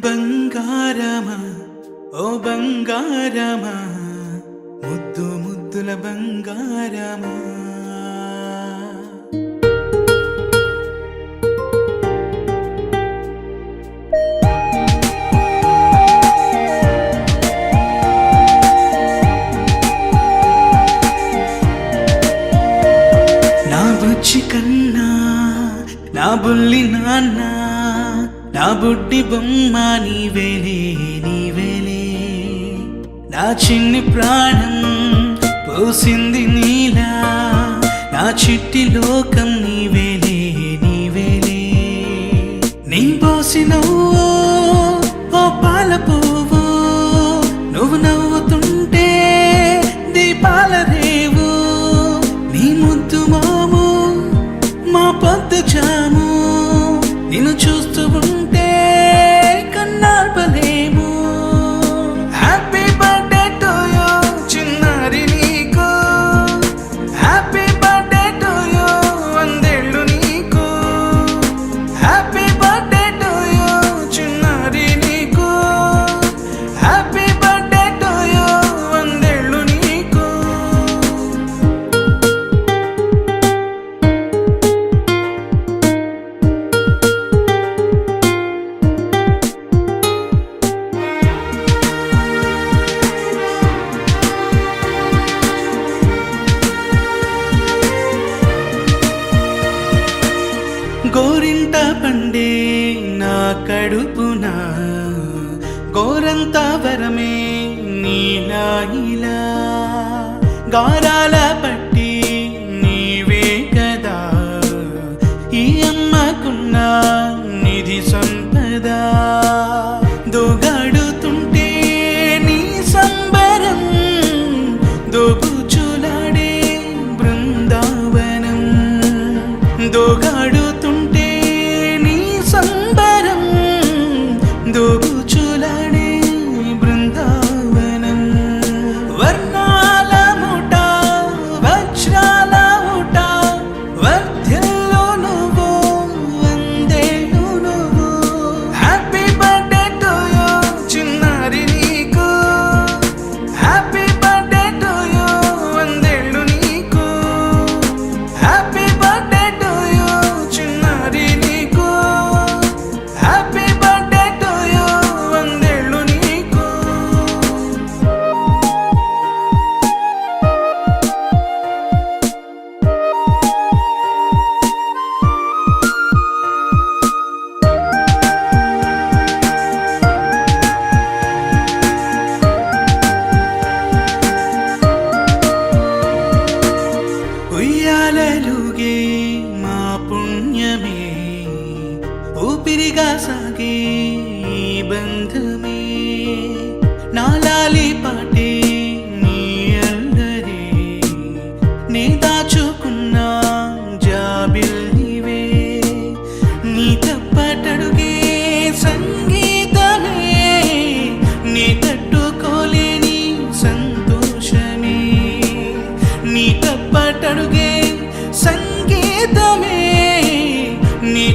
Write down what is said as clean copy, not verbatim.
బంగారమా ఓ బంగారమా ముద్దు ముద్దుల బంగారమా నా బుజ్జి కన్నా నా బుల్లి నాన్న నా బుడ్డి బొమ్మ నీవేలే నీవేలే నా చిన్ని ప్రాణం పోసింది నీలా నా చిట్టి లోకం నీవేలే నీవేలే నీ పోసినవో ఓ పాల పువ్వు నువ్వు నవ్వుతుంటే దీపాల రేవు నీ ముద్దు మాము మా పొద్దు జాము నిన్ను చూస్తూ ఉంటే కన్నార్పలేము. హ్యాపీ బర్త్డే టు యూ చిన్నారి నీకు, హ్యాపీ బర్త్డే టు యూ వందేళ్ళు నీకు, హ్యాపీ బర్త్డే టు యూ చిన్నారి నీకు, హ్యాపీ బర్త్డే టు యూ వందేళ్ళు నీకు. గోరింట పండే నా కడుపున గోరంత వరమే నీలా ఇలా గారాల పట్టి నీవే కదా ఈ అమ్మకున్న నిధి సంపద దోగాడుతుంటే నీ సంబరం దోబుచులాడే బృందావనం దోగాడుతుంటే నీ సంబరం దోబుచులాడే బృందావనం వర్ణాల ముఠ వజ్రాల ముఠ వర్ధిల్లు నువ్వు వందేళ్ళు నువ్వు. హ్యాపీ బర్త్డే టు యూ చిన్నారి నీకు, హ్యాపీ బర్త్డే టు యూ వందేళ్ళు నీకు, హ్యాపీ బర్త్డే టు యూ చిన్నారి నీకు, హ్యాపీ బర్త్డే టు యూ వందేళ్ళు నీకు. ఉయ్యాలలుగే మా పుణ్యమే ఊపిరిగా సాగే ఈ బంధమే నాలాలి పాటే నీ అల్లరే నే దాచుకున్న జాబిల్లివే నీ తప్పటడుగే సంగీతమే నీ తట్టుకోలేని సంతోషమే నీ తప్పటడుగే సంగీతమే నీ